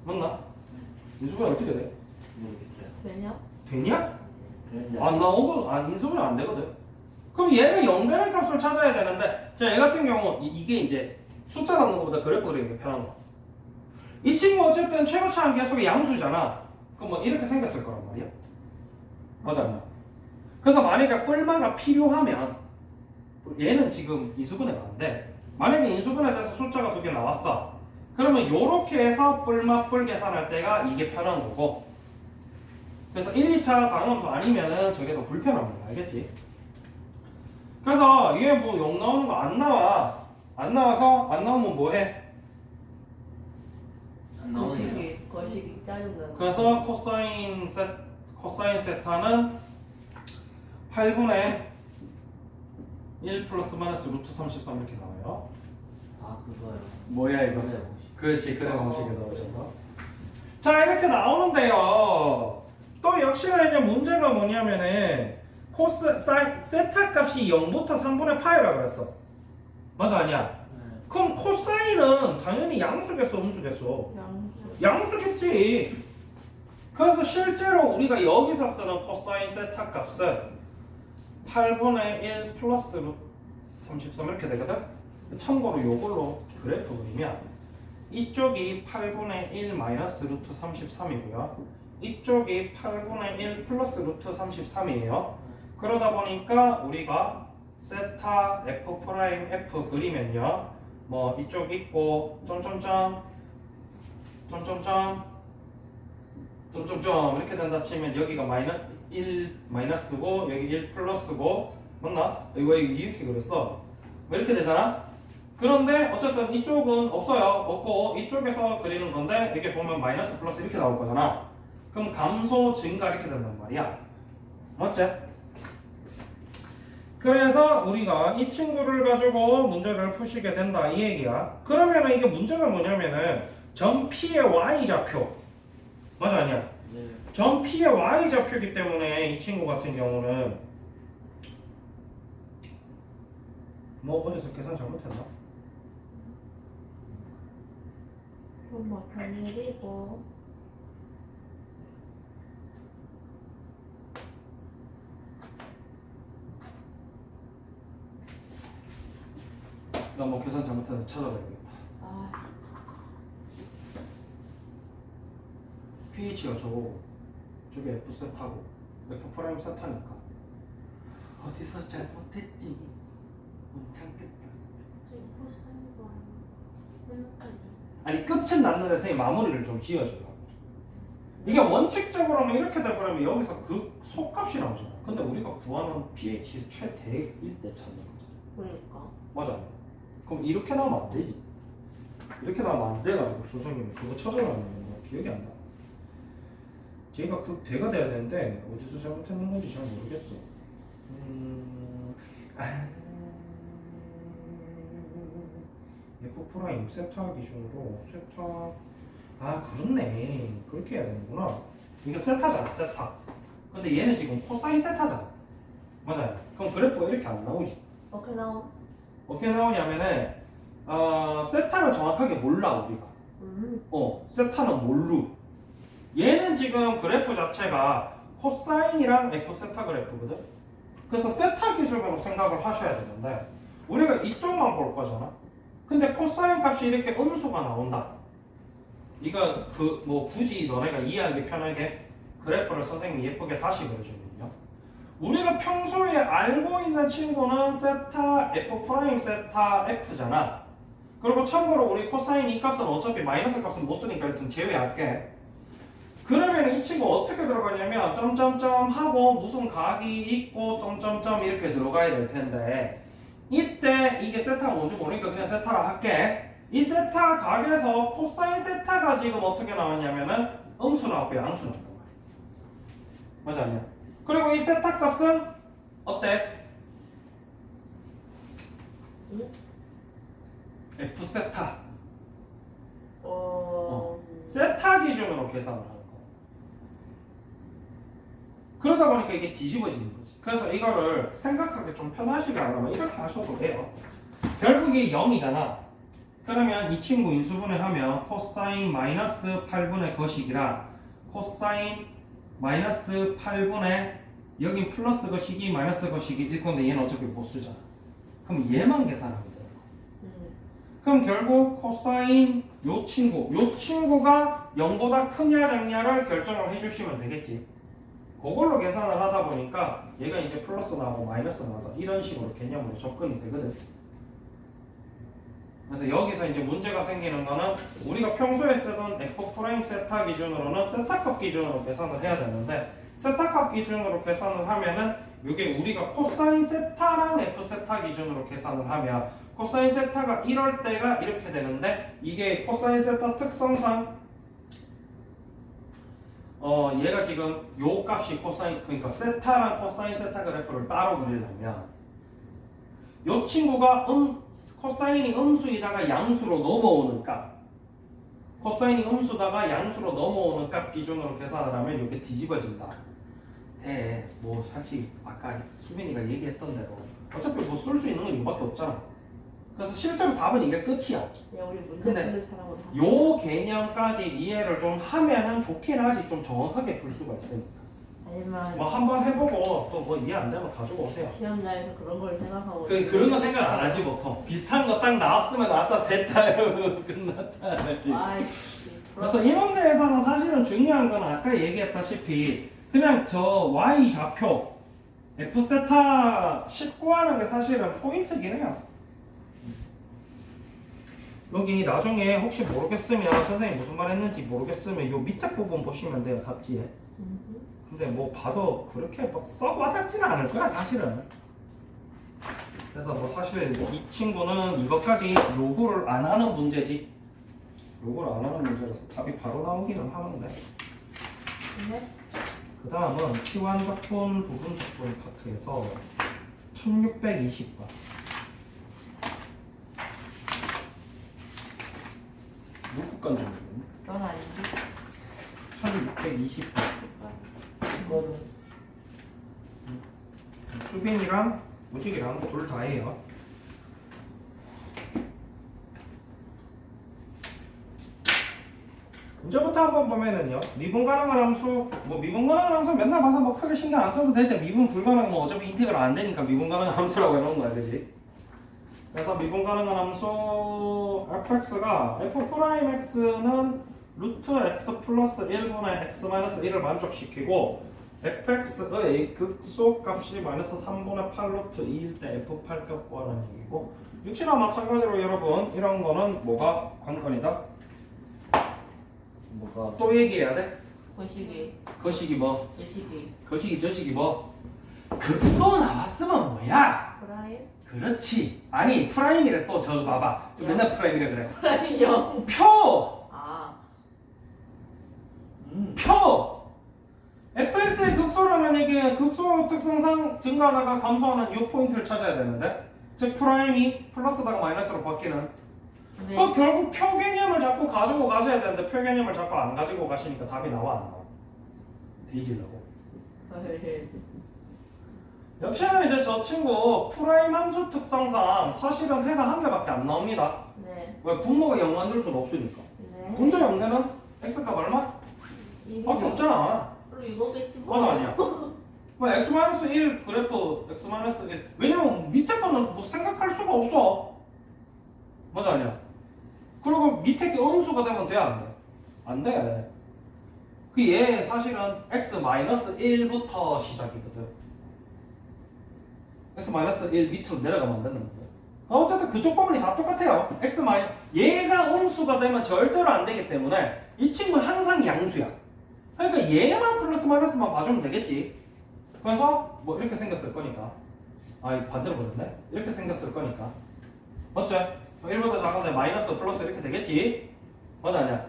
맞나? 인수분해 어떻게 돼? 모르겠어요. 되냐? 되냐? 그런데 안 나오고 인수분해 안 되거든. 그럼 얘가 0 되는 값을 찾아야 되는데 자, 얘 같은 경우 이게 이제 숫자 넣는 것보다 그래프 그리는 게 편한 거. 이 친구 어쨌든 최고차항 계속의 양수잖아. 그럼 뭐 이렇게 생겼을 거란 말이야. 맞아 안 맞아? 그래서 만약에 뿔마가 필요하면 얘는 지금 인수분해가 안 돼. 만약에 인수분해돼서 숫자가 2개 나왔어. 그러면 요렇게 해서 뿔마 뿔 계산할 때가 이게 편한 거고. 그래서 1, 2차 다항함수 아니면은 저게 더 불편합니다. 알겠지? 그래서 얘 뭐 0 나오는 거 안 나와. 안 나와서 안 나오면 뭐 해? 안 나오네요. 거시기 짜증나. 그래서 코사인 세타는 8분의 1 플러스 마이너스 루트 33 이렇게 나와요. 아 그거요. 뭐야 이거? 그래 보시. 그렇지, 그래 공식에 넣으셔서. 자, 이렇게 나오는데요. 또 역시나 이제 문제가 뭐냐면은 코사인 세타 값이 0부터 3분의 파이라 그랬어. 맞아 아니야? 네. 그럼 코사인은 당연히 양수겠어, 음수겠어? 양수겠지. 그래서 실제로 우리가 여기서 쓰는 코사인 세타 값은 8분의 1 플러스 루트 33 이렇게 되거든? 참고로 요걸로 그래프 그리면 이쪽이 8분의 1 마이너스 루트 33이고요. 이쪽이 8분의 1 플러스 루트 33이에요. 그러다 보니까 우리가 세타 f 프라임 f 그리면요. 뭐 이쪽 있고 점점점 이렇게 된다 치면 여기가 마이너스 1 마이너스고 여기 1 플러스고 맞나? 이거 이렇게 그렸어. 뭐 이렇게 되잖아? 그런데 어쨌든 이쪽은 없어요. 없고 이쪽에서 그리는 건데 이게 보면 마이너스 플러스 이렇게 나올 거잖아. 그럼 감소 증가 이렇게 된단 말이야. 맞지? 그래서 우리가 이 친구를 가지고 문제를 푸시게 된다 이 얘기야. 그러면 이게 문제가 뭐냐면은 점 P의 Y좌표 맞아 아니야? 네. 점 P의 Y좌표이기 때문에 이 친구 같은 경우는 뭐 어디서 계산 잘못했나? 그럼 뭐 당일이고. 나 뭐 계산 잘못했는데 찾아봐야겠다. 아, pH가 저거고 저게 F 세타고 F 프라임 세타니까 어디서 잘못했지? 못 참겠다. 아니 끝은 났는데 선생님 마무리를 좀 지어주라. 이게 원칙적으로는 이렇게 돼버리면 여기서 그 속값이 나오잖아. 근데 우리가 구하는 pH 최대일 때 찾는 거잖아. 그러니까. 맞아. 그럼 이렇게 나오면 안 되지. 이렇게 나오면 안 돼가지고 선생님이 그거 찾아라는 거 기억이 안 나. 제가 그 대가 돼야 되는데 어디서 잘못했는 건지 잘 모르겠어. F 프라임 세타 기준으로 세타 그렇네. 그렇게 해야 되는구나. 이거 세타잖아 세타. 근데 얘는 지금 코사인 세타잖아. 맞아요. 그럼 그래프가 이렇게 안 나오지. 오케이 나온. 어떻게 나오냐면은 세타를 정확하게 몰라 우리가. 세타는 모르. 얘는 지금 그래프 자체가 코사인이랑 F 세타 그래프거든. 그래서 세타 기준으로 생각을 하셔야 되는데 우리가 이쪽만 볼 거잖아. 근데 코사인 값이 이렇게 음수가 나온다. 이거 그 뭐 굳이 너네가 이해하기 편하게 그래프를 선생님이 예쁘게 다시 그려주거든요. 우리가 평소에 알고 있는 친구는 세타 F 프라임 세타 F잖아. 그리고 참고로 우리 코사인 이 값은 어차피 마이너스 값은 못 쓰니까 일단 제외할게. 그러면 이 친구 어떻게 들어가냐면 점점점 하고 무슨 각이 있고 점점점 이렇게 들어가야 될 텐데 이때 이게 세타가 뭔지 모르니까 그냥 세타라 할게. 이 세타 각에서 코사인 세타가 지금 어떻게 나왔냐면은 음수 나왔고 양수 나왔단 말이야. 맞아 아니야? 그리고 이 세타 값은 어때? 응? F 세타. 어. 세타 기준으로 계산을 하는 거. 그러다 보니까 이게 뒤집어지는 거지. 그래서 이거를 생각하기 좀 편하시게 하려면 이렇게 하셔도 돼요. 결국이 0이잖아. 그러면 이 친구 인수분해하면 코사인 마이너스 8분의 거식이랑 코사인 마이너스 8분의 여긴 플러스 거식이 마이너스 거식이 일 건데 얘는 어차피 못 쓰잖아. 그럼 얘만 계산하면 돼요. 그럼 결국 코사인 요 친구가 0보다 크냐 작냐를 결정을 해주시면 되겠지. 그걸로 계산을 하다 보니까 얘가 이제 플러스 나오고 마이너스 나와서 이런 식으로 개념으로 접근이 되거든. 그래서 여기서 이제 문제가 생기는 거는 우리가 평소에 쓰던 F' 세타 기준으로는 세타값 기준으로 계산을 해야 되는데 세타값 기준으로 계산을 하면은 이게 우리가 코사인 세타랑 F 세타 기준으로 계산을 하면 코사인 세타가 이럴 때가 이렇게 되는데 이게 코사인 세타 특성상 얘가 지금 요 값이 코사인 그러니까 세타랑 코사인 세타 그래프를 따로 그리려면 요 친구가 코사인이 음수이다가 양수로 넘어오는 값 코사인이 음수다가 양수로 넘어오는 값 기준으로 계산을 하면 이게 뒤집어진다. 뭐 사실 아까 수빈이가 얘기했던 대로 어차피 뭐 쓸 수 있는 건 이거밖에 없잖아. 그래서 실제로 답은 이게 끝이야. 그냥 우리 문제 근데 푸는 사람으로 다. 요 개념까지 이해를 좀 하면은 좋긴 하지. 좀 정확하게 풀 수가 있으니까. 아니면 뭐 한번 해보고 또 뭐 이해 안 되면 가지고 오세요. 시험장에서 그런 걸 생각하고. 그런 거 생각 안 하지 보통. 비슷한 거 딱 나왔으면 아따 됐다 이러고 끝났다 하지. 아이씨. 그래서 이 문제에서는 사실은 중요한 건 아까 얘기했다시피 그냥 저 y 좌표 f 세타 싣고하는 게 사실은 포인트긴 해요. 여기 나중에 혹시 모르겠으면 선생님 무슨 말 했는지 모르겠으면 요 밑에 부분 보시면 돼요. 답지에. 근데 뭐 봐도 그렇게 막 썩 와닿지는 않을 거야 사실은. 그래서 뭐 사실 이 친구는 이것까지 요구를 안 하는 문제지. 요구를 안 하는 문제라서 답이 바로 나오기는 하는데. 네? 그 다음은 T1 적분 부분 적분 파트에서 1620번. 육국간 정도. 넌 아니지. 1620번. 이거는. 수빈이랑 무직이랑 둘 다 해요. 문제부터 한번 보면은요. 미분 가능한 함수, 뭐 미분 가능한 함수 맨날 봐서 뭐 크게 신경 안 써도 되지. 미분 불가능 뭐 어차피 인테그랄 안 되니까 미분 가능한 함수라고 해놓은 거야, 그지? 그래서 미분 가능한 함수 fx가 f'x는 루트 x 플러스 1분의 x 마이너스 1을 만족시키고 fx의 극소값이 마이너스 3분의 8 루트 2일 때 f8 값 구하라는 얘기고 역시나 마찬가지로 여러분 이런 거는 뭐가 관건이다? 뭐가 또 얘기해야 돼? 거시기. 거식이 뭐? 제시기. 거식이 저식이 뭐? 극소 나왔으면 뭐야? 프라임? 그렇지. 아니 프라임이래 또 저거 봐봐. 저 맨날 프라임이래 그래. 프라임 0. 표! 아. 표! fx의 극소라는 이게 극소 특성상 증가하다가 감소하는 이 포인트를 찾아야 되는데 즉 프라임이 플러스다가 마이너스로 바뀌는 네. 결국 표 개념을 자꾸 가지고 가셔야 되는데 표 개념을 자꾸 안 가지고 가시니까 답이 나와 안 나와? 뒤지려고. 역시나 이제 저 친구 프라임 함수 특성상 사실은 해가 한 개밖에 안 나옵니다. 네. 왜 분모가 0 만들 수는 없으니까. 네. 문제 0되는 x값 얼마? 밖에 없잖아. 그리고 이거겠지 뭐. 맞아 아니야? 뭐 x-1 그래프 x-1 왜냐면 밑에 거는 뭐 생각할 수가 없어. 맞아 아니야? 그리고 밑에 게 음수가 되면 돼 안 돼? 안 돼. 그 얘 사실은 x-1부터 시작이거든. x-1 밑으로 내려가면 안 되는 거야. 어쨌든 그쪽 부분이 다 똑같아요. 얘가 음수가 되면 절대로 안 되기 때문에 이 친구는 항상 양수야. 그러니까 얘만 플러스 마이너스만 봐주면 되겠지. 그래서 뭐 이렇게 생겼을 거니까 반대로 그랬네. 이렇게 생겼을 거니까 어째? 1보다 작은데 마이너스 플러스 이렇게 되겠지? 맞아 아니야?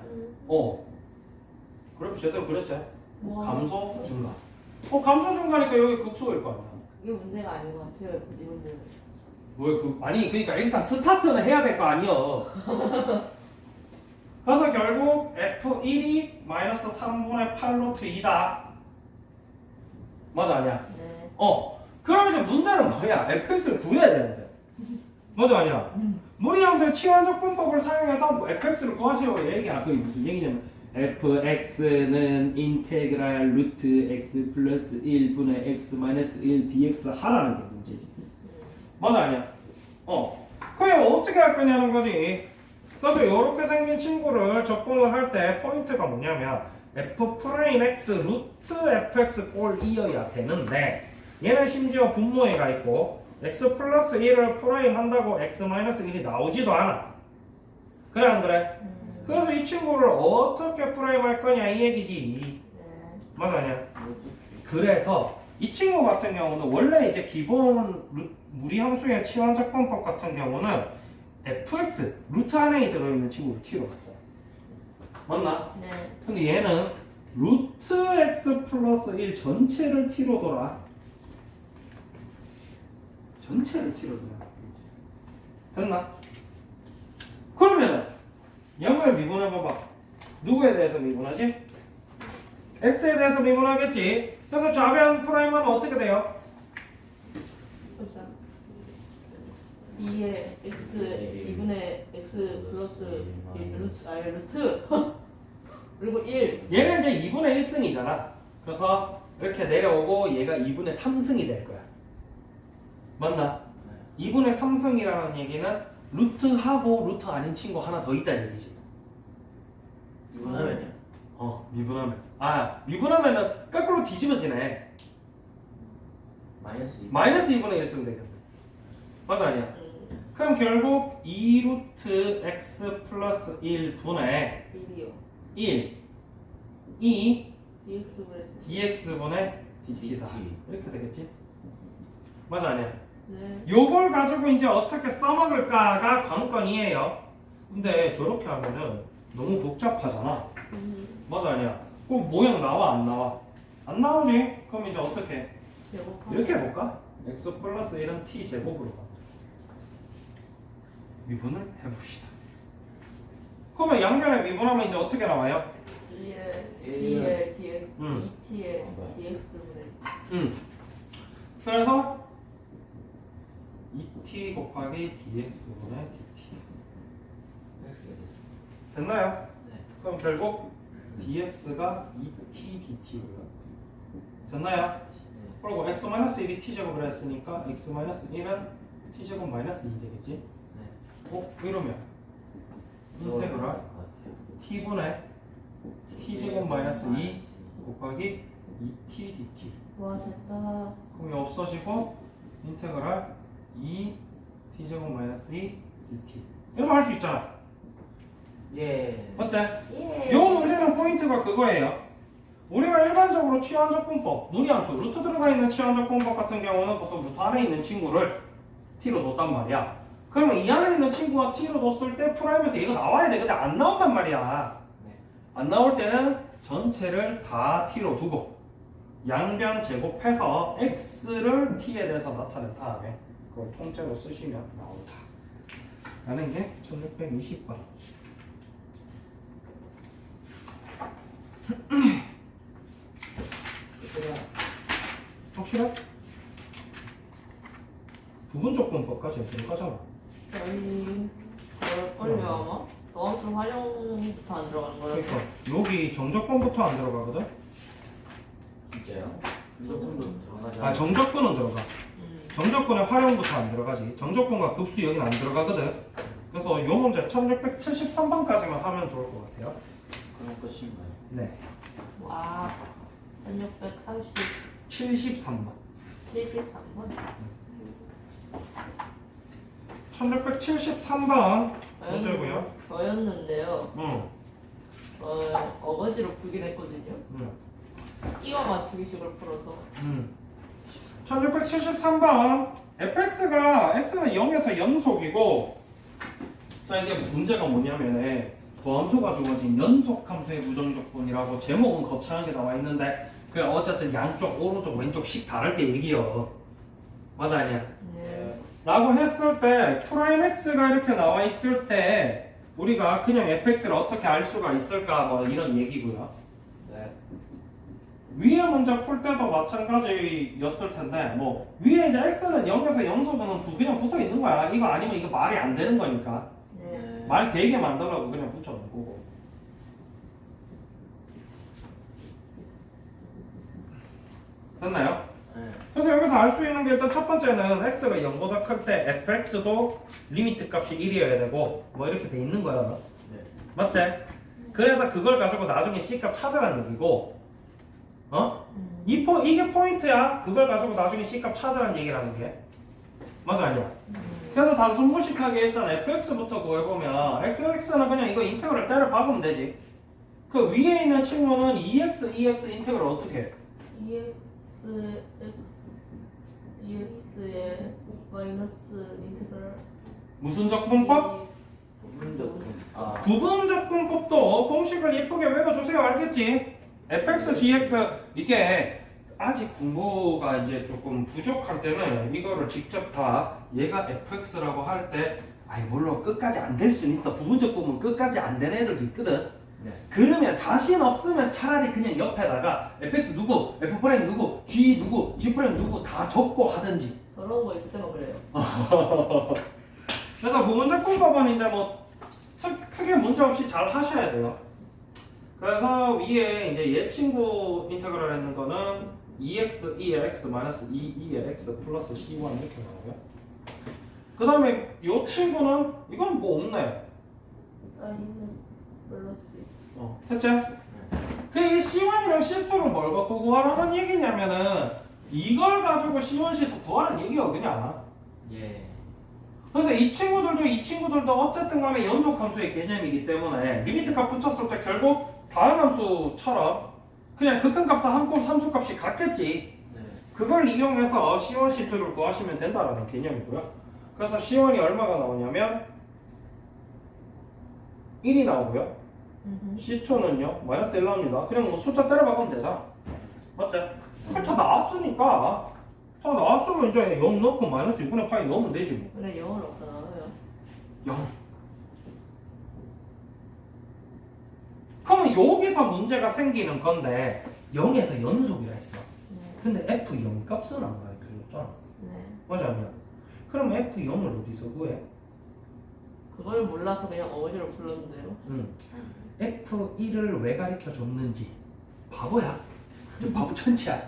그래프 제대로 그렸지? 와. 감소 증가. 감소 증가니까 여기 극소일 거 아니야. 이게 문제가 아닌 것 같아요. 이 문제는. 아니 그러니까 일단 스타트는 해야 될 거 아니여. 그래서 결국 F1이 마이너스 3분의 8 루트 2다. 맞아 아니야? 네. 그럼 이제 문제는 뭐야? fx를 구해야 되는데. 맞아 아니야? 무리함수의 치환적 분법을 사용해서 fx를 구하시오 얘기야. 그게 무슨 얘기냐면 fx는 인테그랄 루트 x 플러스 1분의 x 마이너스 1 dx 하라는 게 문제지. 맞아 아니야? 그게 어떻게 할 거냐는 거지. 그래서 이렇게 생긴 친구를 적분을 할 때 포인트가 뭐냐면 f 프라임 x 루트 fx 꼴이어야 되는데 얘는 심지어 분모에 가 있고 x 플러스 1을 프라임 한다고 x 마이너스 1이 나오지도 않아. 그래 안 그래? 그래서 이 친구를 어떻게 프라임 할 거냐 이 얘기지. 네. 맞아 아니야? 그래서 이 친구 같은 경우는 원래 이제 기본 무리함수의 치환적분법 같은 경우는 fx 루트 안에 들어있는 친구를 t로 갖잖아. 맞나? 네. 근데 얘는 루트 x 플러스 1 전체를 t로 돌아. 전체를 t로 돌아. 됐나? 그러면은 양을 미분해봐봐. 누구에 대해서 미분하지? x에 대해서 미분하겠지. 그래서 좌변 프라임하면 어떻게 돼요? 보자. 2의 x 2분의 x 플러스 1 루트 그리고 1. 얘는 이제 2분의 1승이잖아. 그래서 이렇게 내려오고 얘가 2분의 3승이 될 거야. 맞나? 2분의 3승이라는 얘기는 루트하고 루트 아닌 친구 하나 더 있다는 얘기지. 미분하면요? 미분하면. 미분하면은 거꾸로 뒤집어지네. 마이너스 2. 마이너스 2분의 1승 되겠네. 맞아 아니야? 그럼 결국 2루트 x 플러스 1분의 1이요. 1 2 dx분의 dx분의 dt다. 이렇게 되겠지? 맞아 아니야? 네. 요걸 가지고 이제 어떻게 써먹을까가 관건이에요. 근데 저렇게 하면은 너무 복잡하잖아. 맞아 아니야? 꼭 모양 나와 안 나와? 안 나오지? 그럼 이제 어떻게? 제곱하면 이렇게 해볼까? x 플러스 1은 t 제곱으로 가. 미분을 해봅시다. 그러면 양변에 미분하면 이제 어떻게 나와요? 2의 dx, 음. 2t의 dx분의 그래서 2t 곱하기 dx분의 dt 됐나요? 네. 그럼 결국 dx가 2t dt고요. 됐나요? 그리고 x-1이 t제곱을 했으니까 x-1은 t제곱 마이너스 2 되겠지? 이러면 인테그랄 t분의 t제곱 마이너스 2 곱하기 2t dt 와 됐다. 그럼 이거 없어지고 인테그랄 2 t제곱 마이너스 2 dt 이런 거 할 수 있잖아. 예. 맞지? 예. 요 문제는 포인트가 그거예요. 우리가 일반적으로 치환적분법, 무리함수, 루트 들어가 있는 치환적분법 같은 경우는 보통 루트 안에 있는 친구를 t로 놓단 말이야. 그러면 이 안에 있는 친구가 t로 뒀을 때 프라임에서 얘가 나와야 돼. 근데 안 나온단 말이야. 네. 안 나올 때는 전체를 다 t로 두고 양변 제곱해서 x를 t에 대해서 나타낸 다음에 그걸 통째로 쓰시면 나온다. 라는 게 1620번. 확실해? 부분적 분법까지 들어가잖아. 저희 걸걸요 아마. 더함수 활용부터 안 들어가는 거라서. 그러니까 여기 정적분부터 안 들어가거든? 진짜요? 무조건도 들어가지. 정적분은 들어가. 음. 정적분의 활용부터 안 들어가지. 정적분과 급수 여기는 안 들어가거든. 그래서 이 문제 1673번까지만 하면 좋을 것 같아요. 그럼 끝인가요? 네. 와. 1630 73번. 73번. 1673번 문제고요. 저였는데요. 응. 어거지로 풀긴 했거든요. 응. 끼워 맞추기식으로 풀어서. 1673번 fx가 x는 0에서 연속이고 자 이게 문제가 뭐냐면은 도함수가 주어진 연속함수의 부정조건이라고 제목은 거창하게 나와 있는데 그 어쨌든 양쪽 오른쪽 왼쪽씩 다를 때 얘기요. 맞아 아니야? 네. 라고 했을 때 프라임 x가 이렇게 나와 있을 때 우리가 그냥 fx를 어떻게 알 수가 있을까 뭐 이런 얘기고요. 네. 위에 문제 풀 때도 마찬가지였을 텐데 뭐 위에 이제 x는 0에서 0속은 그냥 붙어 있는 거야. 이거 아니면 이거 말이 안 되는 거니까 네. 말 되게 만들라고 그냥 붙여놓은 거고. 됐나요? 네. 그래서 여기서 알 수 있는 게 일단 첫 번째는 x가 0보다 클 때 fx도 리미트 값이 1이어야 되고 뭐 이렇게 돼 있는 거야. 네. 맞지? 그래서 그걸 가지고 나중에 c값 찾으라는 얘기고 어? 이게 포인트야. 그걸 가지고 나중에 c값 찾으라는 얘기라는 게 맞아 아니야? 그래서 단순 무식하게 일단 fx부터 구해보면 fx는 그냥 이거 인테그럴 때려 박으면 되지. 그 위에 있는 친구는 2x, 2x 인테그럴 어떻게 해? EX의 마이너스 인테그랄 무슨 적분법? 부분적분. 아. 부분적분법도 공식을 예쁘게 외워주세요. 알겠지? fx, gx 이게 아직 공부가 이제 조금 부족할 때는 이거를 직접 다 얘가 fx라고 할 때 아니 물론 끝까지 안 될 수는 있어. 부분적 부분 끝까지 안 되는 애들도 있거든. 네. 그러면 자신 없으면 차라리 그냥 옆에다가 fx 누구, f 프라임 누구, g 누구, g 프라임 누구 다 적고 하든지. 저런 거 있을 때만 그래요. 그래서 부분적분법은 이제 뭐 크게 문제 없이 잘 하셔야 돼요. 그래서 위에 이제 얘 친구 인테그럴 했는 거는 2x, 2의 x 마이너스 2의 x 플러스 c1 이렇게 나오고요. 그 다음에 이 친구는 이건 뭐 없네. 사인은 플러스 됐지? 그 C1이랑 C2를 뭘 갖고 구하라는 얘기냐면은 이걸 가지고 C1, C2 구하라는 얘기야 그냥. 예. 그래서 이 친구들도 어쨌든 간에 연속함수의 개념이기 때문에 리미트 값 붙였을 때 결국 다항함수처럼 그냥 극한값과 함수값이 같겠지. 네. 그걸 이용해서 C1, C2를 구하시면 된다라는 개념이고요. 그래서 C1이 얼마가 나오냐면 1이 나오고요. C2는요 마이너스 1 나옵니다. 그냥 뭐 숫자 때려 박으면 되잖아. 맞지? 다 나왔으니까 다 나왔으면 이제 0 넣고 마이너스 6분의 파이 넣으면 되지 뭐. 그래 영어로 없다 나와요. 0. 그러면 여기서 문제가 생기는 건데 0에서 연속이라 했어. 근데 F0 값은 안 가르쳐줬잖아. 네. 맞아 아니야? 그럼 F0을 어디서 구해? 그걸 몰라서 그냥 어거지로 불렀는데요. F1을 왜 가르쳐 줬는지 바보야. 저 바보 천치야.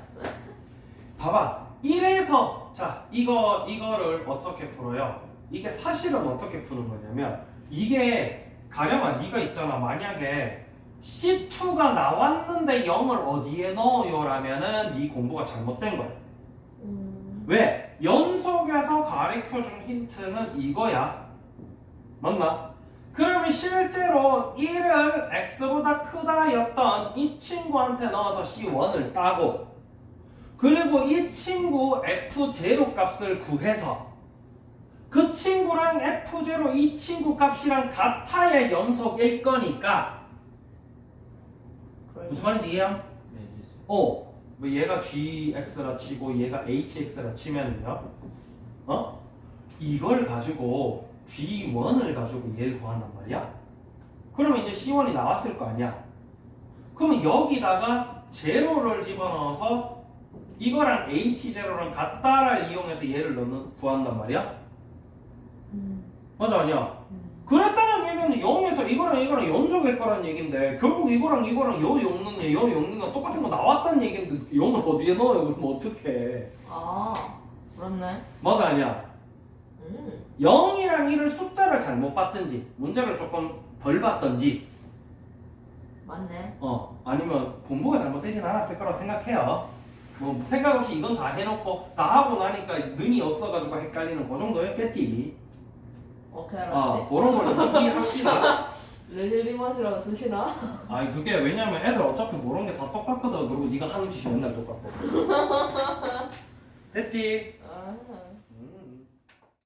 봐봐. 1에서 자 이거를 어떻게 풀어요? 이게 사실은 어떻게 푸는 거냐면 이게 가령아 네가 있잖아. 만약에 C2가 나왔는데 0을 어디에 넣어요? 라면은 네 공부가 잘못된 거야. 왜? 연속에서 가르쳐준 힌트는 이거야. 맞나? 그러면 실제로 1을 x보다 크다였던 이 친구한테 넣어서 C1을 따고 그리고 이 친구 F0 값을 구해서 그 친구랑 F0 이 친구 값이랑 같아야 연속일 거니까 무슨 말인지 이해함? 네. 뭐 얘가 GX라 치고 얘가 HX라 치면은요 이걸 가지고 G1을 가지고 얘를 구한단 말이야. 그러면 이제 C1이 나왔을 거 아니야. 그러면 여기다가 제로를 집어넣어서 이거랑 H0랑 같다를 이용해서 얘를 구한단 말이야. 맞아 아니야? 그랬다는 얘기는 0에서 이거랑 연속일 거란 얘긴데 결국 이거랑 여 엮는 거 똑같은 거 나왔다는 얘긴데 0을 어디에 넣어요? 그럼 어떡해. 아 그렇네. 맞아 아니야? 0이랑 1을 숫자를 잘못 봤든지 문제를 조금 덜 봤든지 맞네. 아니면 공부가 잘못되진 않았을 거라고 생각해요. 뭐 생각 없이 이건 다 해놓고 다 하고 나니까 능이 없어가지고 헷갈리는 그 정도였겠지. 오케이 알았지. 그런 걸 이해합시다. 렐리 맛이라고 쓰시나? 아니 그게 왜냐면 애들 어차피 모르는 게 다 똑같거든. 그리고 네가 하는 짓이 맨날 똑같고. 됐지?